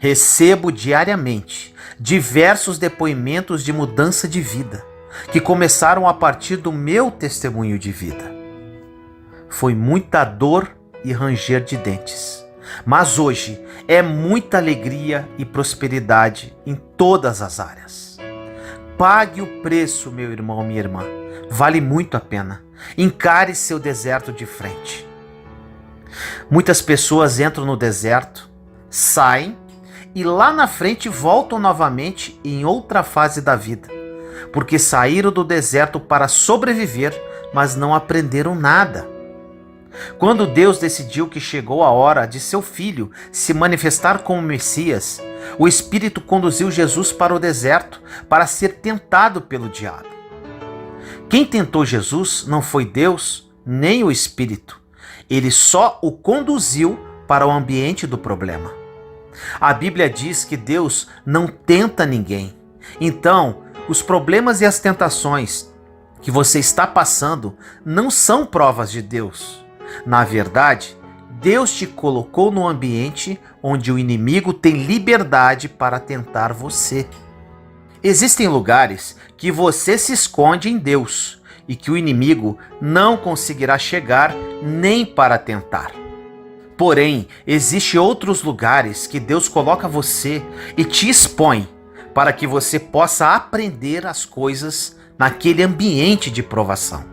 recebo diariamente diversos depoimentos de mudança de vida que começaram a partir do meu testemunho de vida. Foi muita dor e ranger de dentes, mas hoje é muita alegria e prosperidade em todas as áreas. Pague o preço, meu irmão, minha irmã. Vale muito a pena. Encare seu deserto de frente. Muitas pessoas entram no deserto, saem e lá na frente voltam novamente em outra fase da vida, porque saíram do deserto para sobreviver, mas não aprenderam nada. Quando Deus decidiu que chegou a hora de seu filho se manifestar como Messias, o Espírito conduziu Jesus para o deserto para ser tentado pelo diabo. Quem tentou Jesus não foi Deus nem o Espírito. Ele só o conduziu para o ambiente do problema. A Bíblia diz que Deus não tenta ninguém. Então, os problemas e as tentações que você está passando não são provas de Deus. Na verdade, Deus te colocou no ambiente onde o inimigo tem liberdade para tentar você. Existem lugares que você se esconde em Deus e que o inimigo não conseguirá chegar nem para tentar. Porém, existem outros lugares que Deus coloca você e te expõe para que você possa aprender as coisas naquele ambiente de provação.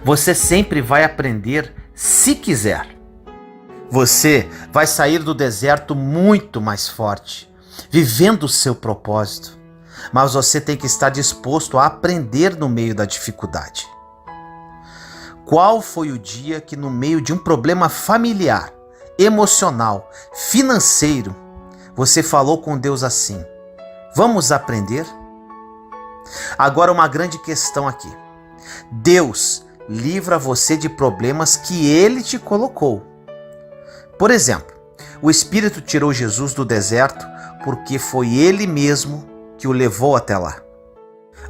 Você sempre vai aprender se quiser. Você vai sair do deserto muito mais forte, vivendo o seu propósito. Mas você tem que estar disposto a aprender no meio da dificuldade. Qual foi o dia que, no meio de um problema familiar, emocional, financeiro, você falou com Deus assim: vamos aprender? Agora, uma grande questão aqui. Deus livra você de problemas que Ele te colocou. Por exemplo, o Espírito tirou Jesus do deserto porque foi Ele mesmo que o levou até lá.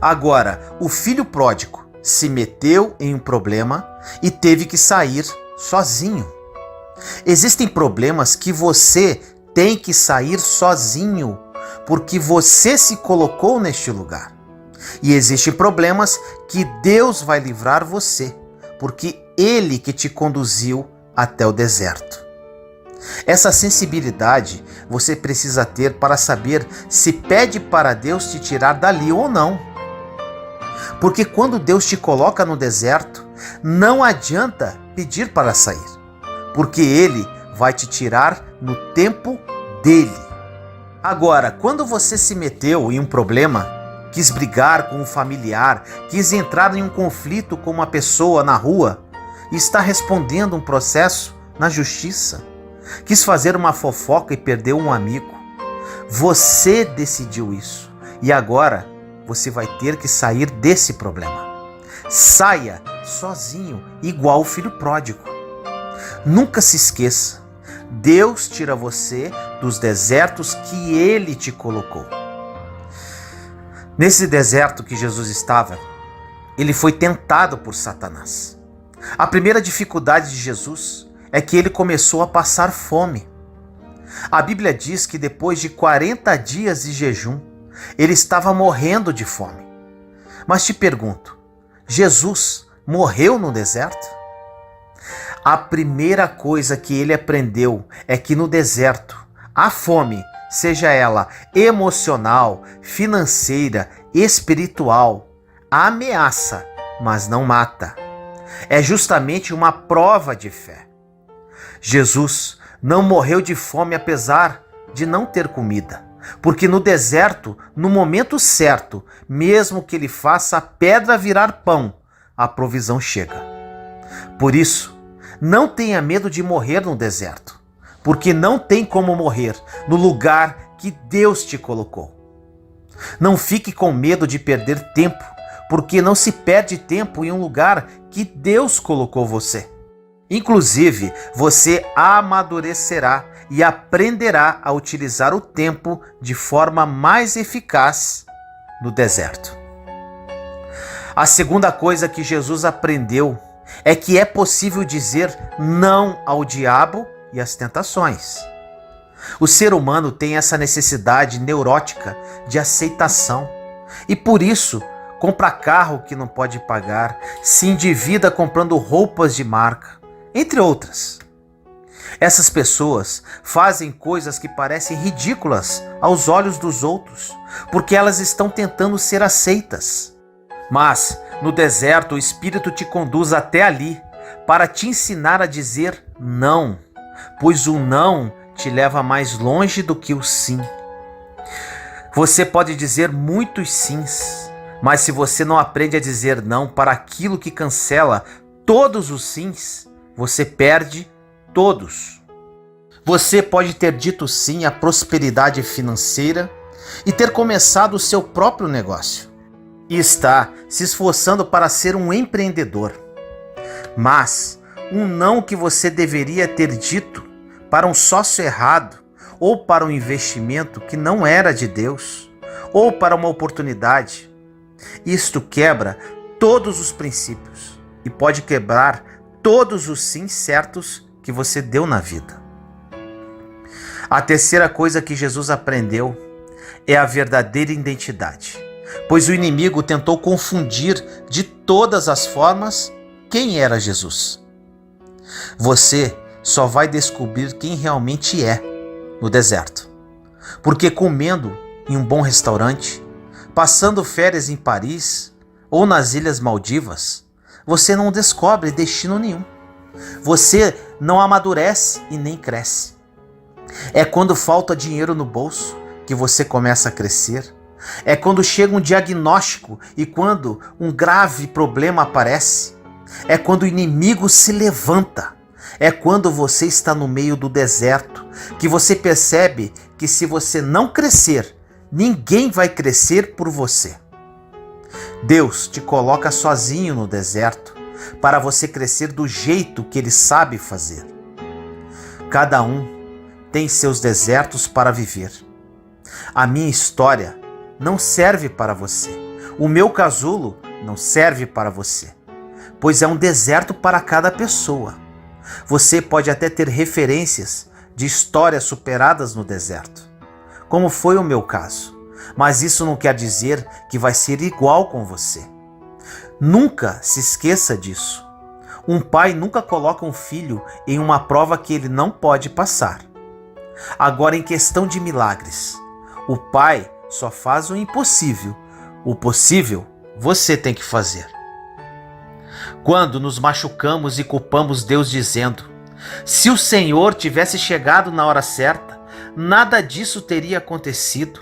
Agora, o filho pródigo se meteu em um problema e teve que sair sozinho. Existem problemas que você tem que sair sozinho, porque você se colocou neste lugar. E existem problemas que Deus vai livrar você, porque Ele que te conduziu até o deserto. Essa sensibilidade você precisa ter para saber se pede para Deus te tirar dali ou não. Porque quando Deus te coloca no deserto, não adianta pedir para sair, porque Ele vai te tirar no tempo dele. Agora, quando você se meteu em um problema, quis brigar com um familiar, quis entrar em um conflito com uma pessoa na rua e está respondendo um processo na justiça, quis fazer uma fofoca e perdeu um amigo, você decidiu isso e agora você vai ter que sair desse problema. Saia sozinho, igual o filho pródigo. Nunca se esqueça, Deus tira você dos desertos que Ele te colocou. Nesse deserto que Jesus estava, Ele foi tentado por Satanás. A primeira dificuldade de Jesus é que Ele começou a passar fome. A Bíblia diz que depois de 40 dias de jejum, Ele estava morrendo de fome. Mas te pergunto, Jesus morreu no deserto? A primeira coisa que ele aprendeu é que no deserto, a fome, seja ela emocional, financeira, espiritual, ameaça, mas não mata. É justamente uma prova de fé. Jesus não morreu de fome apesar de não ter comida, porque no deserto, no momento certo, mesmo que ele faça a pedra virar pão, a provisão chega. Por isso, não tenha medo de morrer no deserto, porque não tem como morrer no lugar que Deus te colocou. Não fique com medo de perder tempo, porque não se perde tempo em um lugar que Deus colocou você. Inclusive, você amadurecerá e aprenderá a utilizar o tempo de forma mais eficaz no deserto. A segunda coisa que Jesus aprendeu é que é possível dizer não ao diabo e às tentações. O ser humano tem essa necessidade neurótica de aceitação e por isso compra carro que não pode pagar, se endivida comprando roupas de marca, entre outras. Essas pessoas fazem coisas que parecem ridículas aos olhos dos outros, porque elas estão tentando ser aceitas. Mas no deserto o Espírito te conduz até ali para te ensinar a dizer não, pois o não te leva mais longe do que o sim. Você pode dizer muitos sims, mas se você não aprende a dizer não para aquilo que cancela todos os sims, você perde todos. Você pode ter dito sim à prosperidade financeira e ter começado o seu próprio negócio e está se esforçando para ser um empreendedor. Mas um não que você deveria ter dito para um sócio errado, ou para um investimento que não era de Deus, ou para uma oportunidade, isto quebra todos os princípios e pode quebrar todos os sim certos que você deu na vida. A terceira coisa que Jesus aprendeu é a verdadeira identidade, pois o inimigo tentou confundir de todas as formas quem era Jesus. Você só vai descobrir quem realmente é no deserto, porque comendo em um bom restaurante, passando férias em Paris ou nas Ilhas Maldivas, você não descobre destino nenhum. Você não amadurece e nem cresce. É quando falta dinheiro no bolso que você começa a crescer. É quando chega um diagnóstico e quando um grave problema aparece. É quando o inimigo se levanta. É quando você está no meio do deserto que você percebe que se você não crescer, ninguém vai crescer por você. Deus te coloca sozinho no deserto para você crescer do jeito que Ele sabe fazer. Cada um tem seus desertos para viver. A minha história não serve para você. O meu casulo não serve para você, pois é um deserto para cada pessoa. Você pode até ter referências de histórias superadas no deserto, como foi o meu caso, mas isso não quer dizer que vai ser igual com você. Nunca se esqueça disso. Um pai nunca coloca um filho em uma prova que ele não pode passar. Agora, em questão de milagres, o pai só faz o impossível. O possível você tem que fazer. Quando nos machucamos e culpamos Deus dizendo: se o Senhor tivesse chegado na hora certa, nada disso teria acontecido.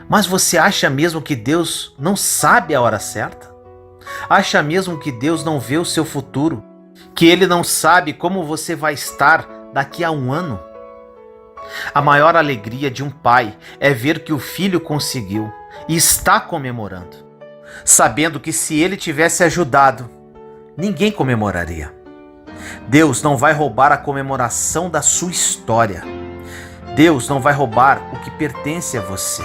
Mas você acha mesmo que Deus não sabe a hora certa? Acha mesmo que Deus não vê o seu futuro? Que Ele não sabe como você vai estar daqui a um ano? A maior alegria de um pai é ver que o filho conseguiu e está comemorando, sabendo que se ele tivesse ajudado, ninguém comemoraria. Deus não vai roubar a comemoração da sua história. Deus não vai roubar o que pertence a você.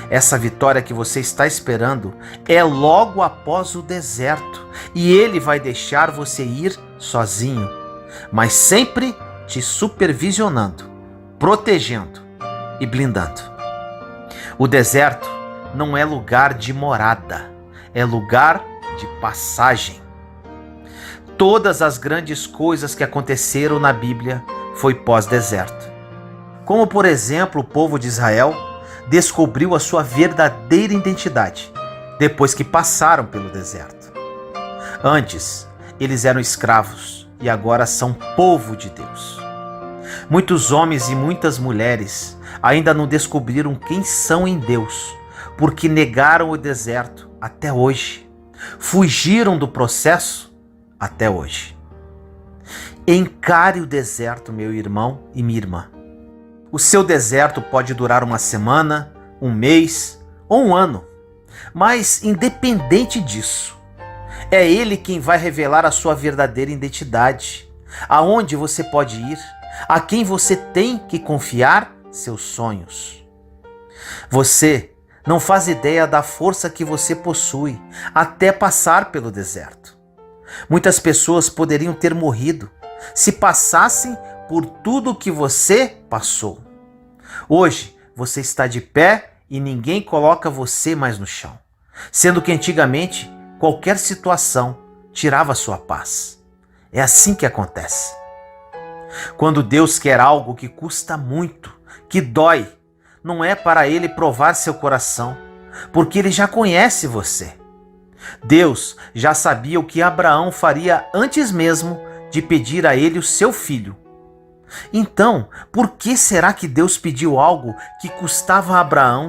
Essa vitória que você está esperando é logo após o deserto, e Ele vai deixar você ir sozinho, mas sempre te supervisionando, protegendo e blindando. O deserto não é lugar de morada, é lugar de passagem. Todas as grandes coisas que aconteceram na Bíblia foi pós-deserto. Como, por exemplo, o povo de Israel descobriu a sua verdadeira identidade depois que passaram pelo deserto. Antes, eles eram escravos e agora são povo de Deus. Muitos homens e muitas mulheres ainda não descobriram quem são em Deus, porque negaram o deserto até hoje. Fugiram do processo até hoje. Encare o deserto, meu irmão e minha irmã. O seu deserto pode durar uma semana, um mês ou um ano, mas independente disso, é Ele quem vai revelar a sua verdadeira identidade, aonde você pode ir, a quem você tem que confiar seus sonhos. Você não faz ideia da força que você possui até passar pelo deserto. Muitas pessoas poderiam ter morrido se passassem por tudo que você passou. Hoje você está de pé e ninguém coloca você mais no chão, sendo que antigamente qualquer situação tirava sua paz. É assim que acontece. Quando Deus quer algo que custa muito, que dói, não é para Ele provar seu coração, porque Ele já conhece você. Deus já sabia o que Abraão faria antes mesmo de pedir a ele o seu filho. Então, por que será que Deus pediu algo que custava a Abraão,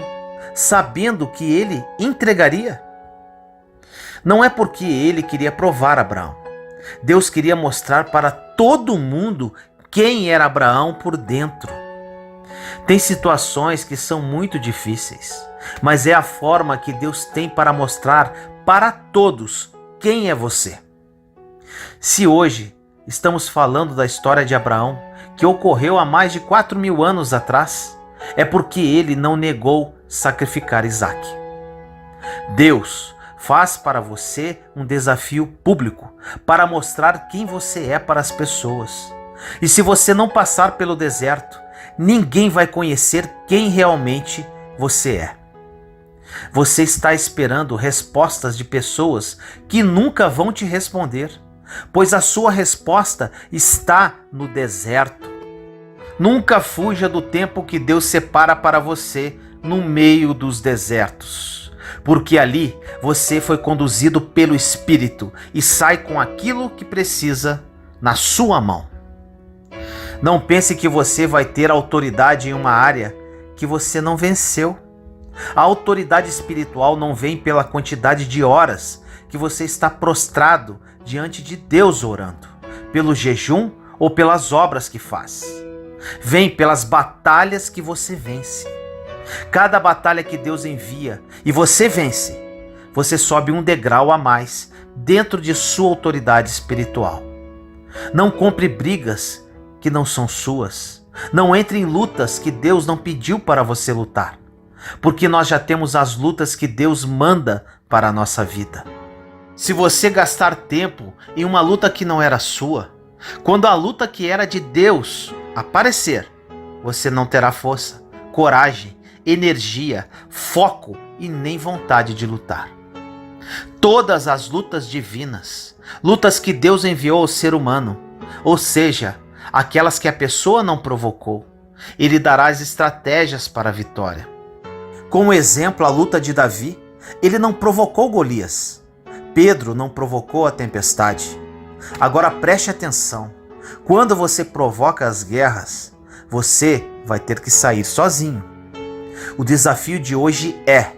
sabendo que ele entregaria? Não é porque ele queria provar Abraão. Deus queria mostrar para todo mundo quem era Abraão por dentro. Tem situações que são muito difíceis, mas é a forma que Deus tem para mostrar para todos quem é você. Se hoje estamos falando da história de Abraão, que ocorreu há mais de 4.000 anos atrás, é porque ele não negou sacrificar Isaque. Deus faz para você um desafio público para mostrar quem você é para as pessoas. E se você não passar pelo deserto, ninguém vai conhecer quem realmente você é. Você está esperando respostas de pessoas que nunca vão te responder, pois a sua resposta está no deserto. Nunca fuja do tempo que Deus separa para você no meio dos desertos, porque ali você foi conduzido pelo Espírito e sai com aquilo que precisa na sua mão. Não pense que você vai ter autoridade em uma área que você não venceu. A autoridade espiritual não vem pela quantidade de horas que você está prostrado diante de Deus orando, pelo jejum ou pelas obras que faz. Vem pelas batalhas que você vence. Cada batalha que Deus envia e você vence, você sobe um degrau a mais dentro de sua autoridade espiritual. Não compre brigas que não são suas. Não entre em lutas que Deus não pediu para você lutar, porque nós já temos as lutas que Deus manda para a nossa vida. Se você gastar tempo em uma luta que não era sua, quando a luta que era de Deus aparecer, você não terá força, coragem, energia, foco e nem vontade de lutar. Todas as lutas divinas, lutas que Deus enviou ao ser humano, ou seja, aquelas que a pessoa não provocou, Ele dará as estratégias para a vitória. Como exemplo, a luta de Davi, Ele não provocou Golias. Pedro não provocou a tempestade. Agora preste atenção. Quando você provoca as guerras, você vai ter que sair sozinho. O desafio de hoje é: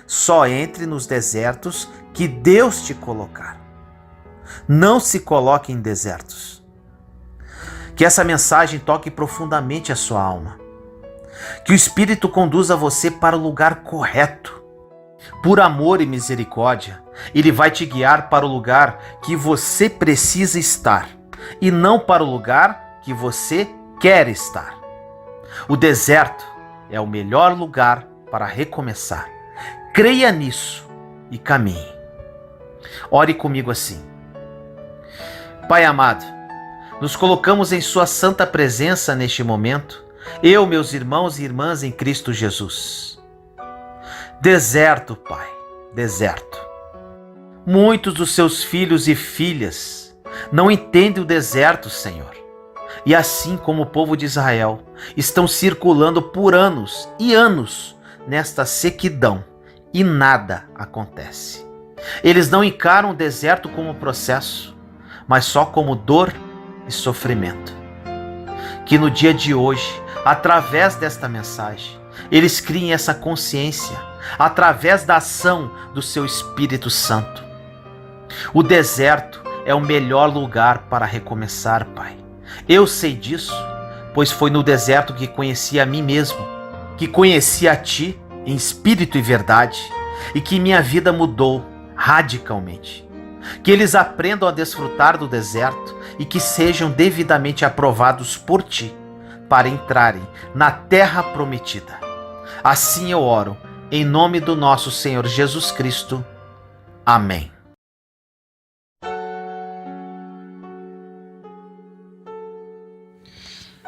só entre nos desertos que Deus te colocar. Não se coloque em desertos. Que essa mensagem toque profundamente a sua alma. Que o Espírito conduza você para o lugar correto. Por amor e misericórdia, Ele vai te guiar para o lugar que você precisa estar e não para o lugar que você quer estar. O deserto é o melhor lugar para recomeçar. Creia nisso e caminhe. Ore comigo assim. Pai amado, nos colocamos em Sua santa presença neste momento, eu, meus irmãos e irmãs em Cristo Jesus. Deserto, Pai, deserto. Muitos dos Seus filhos e filhas não entendem o deserto, Senhor. E assim como o povo de Israel, estão circulando por anos e anos nesta sequidão e nada acontece. Eles não encaram o deserto como processo, mas só como dor e sofrimento. Que no dia de hoje, através desta mensagem, eles criem essa consciência, através da ação do Seu Espírito Santo. O deserto é o melhor lugar para recomeçar, Pai. Eu sei disso, pois foi no deserto que conheci a mim mesmo, que conheci a Ti em espírito e verdade, e que minha vida mudou radicalmente. Que eles aprendam a desfrutar do deserto e que sejam devidamente aprovados por Ti para entrarem na terra prometida. Assim eu oro, em nome do nosso Senhor Jesus Cristo. Amém.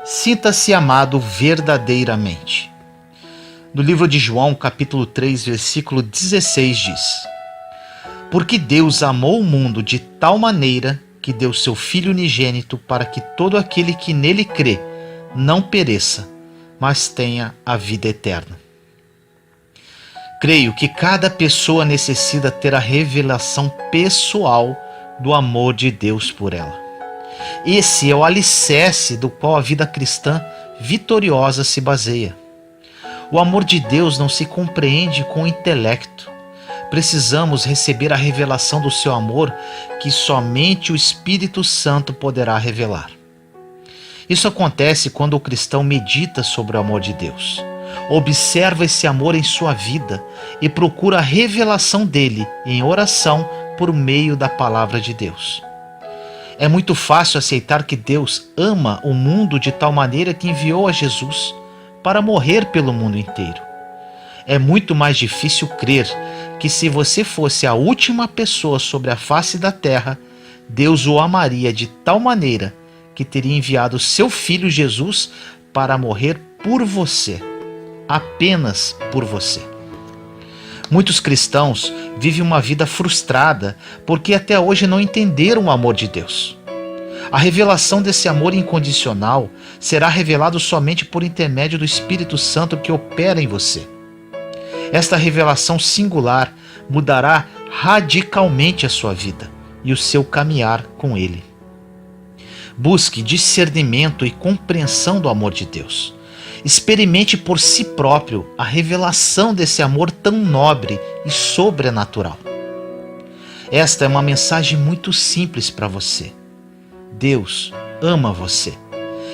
Sinta-se amado verdadeiramente. No livro de João, capítulo 3, versículo 16 diz: Porque Deus amou o mundo de tal maneira que deu seu Filho unigênito para que todo aquele que nele crê não pereça, mas tenha a vida eterna. Creio que cada pessoa necessita ter a revelação pessoal do amor de Deus por ela. Esse é o alicerce do qual a vida cristã vitoriosa se baseia. O amor de Deus não se compreende com o intelecto. Precisamos receber a revelação do seu amor que somente o Espírito Santo poderá revelar. Isso acontece quando o cristão medita sobre o amor de Deus, observa esse amor em sua vida e procura a revelação dele em oração por meio da palavra de Deus. É muito fácil aceitar que Deus ama o mundo de tal maneira que enviou a Jesus para morrer pelo mundo inteiro. É muito mais difícil crer que se você fosse a última pessoa sobre a face da terra, Deus o amaria de tal maneira que teria enviado seu Filho Jesus para morrer por você, apenas por você. Muitos cristãos vivem uma vida frustrada porque até hoje não entenderam o amor de Deus. A revelação desse amor incondicional será revelado somente por intermédio do Espírito Santo que opera em você. Esta revelação singular mudará radicalmente a sua vida e o seu caminhar com Ele. Busque discernimento e compreensão do amor de Deus. Experimente por si próprio a revelação desse amor tão nobre e sobrenatural. Esta é uma mensagem muito simples para você. Deus ama você.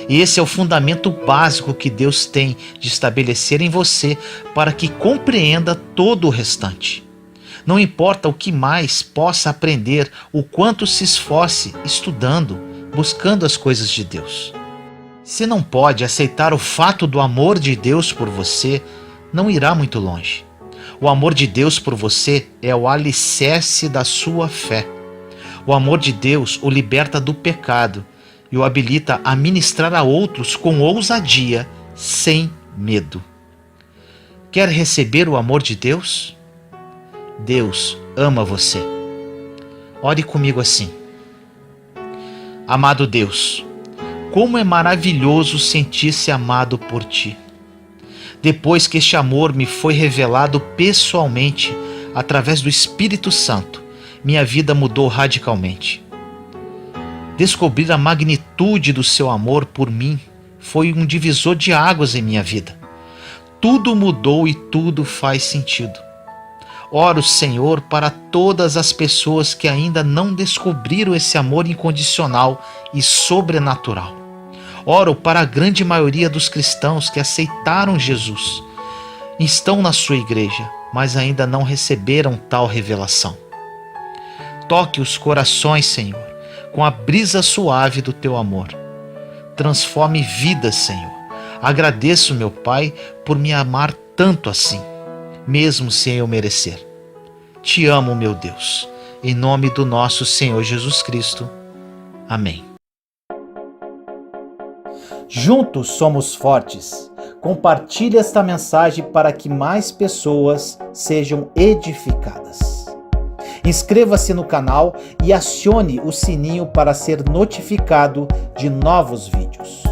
E esse é o fundamento básico que Deus tem de estabelecer em você para que compreenda todo o restante. Não importa o que mais possa aprender, o quanto se esforce estudando, buscando as coisas de Deus. Se não pode aceitar o fato do amor de Deus por você, não irá muito longe. O amor de Deus por você é o alicerce da sua fé. O amor de Deus o liberta do pecado e o habilita a ministrar a outros com ousadia, sem medo. Quer receber o amor de Deus? Deus ama você. Ore comigo assim. Amado Deus, como é maravilhoso sentir-se amado por Ti. Depois que este amor me foi revelado pessoalmente, através do Espírito Santo, minha vida mudou radicalmente. Descobrir a magnitude do seu amor por mim foi um divisor de águas em minha vida. Tudo mudou e tudo faz sentido. Oro, Senhor, para todas as pessoas que ainda não descobriram esse amor incondicional e sobrenatural. Oro para a grande maioria dos cristãos que aceitaram Jesus, estão na sua igreja, mas ainda não receberam tal revelação. Toque os corações, Senhor, com a brisa suave do teu amor. Transforme vidas, Senhor. Agradeço, meu Pai, por me amar tanto assim, mesmo sem eu merecer. Te amo, meu Deus, em nome do nosso Senhor Jesus Cristo. Amém. Juntos somos fortes. Compartilhe esta mensagem para que mais pessoas sejam edificadas. Inscreva-se no canal e acione o sininho para ser notificado de novos vídeos.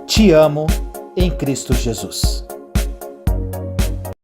Te amo em Cristo Jesus.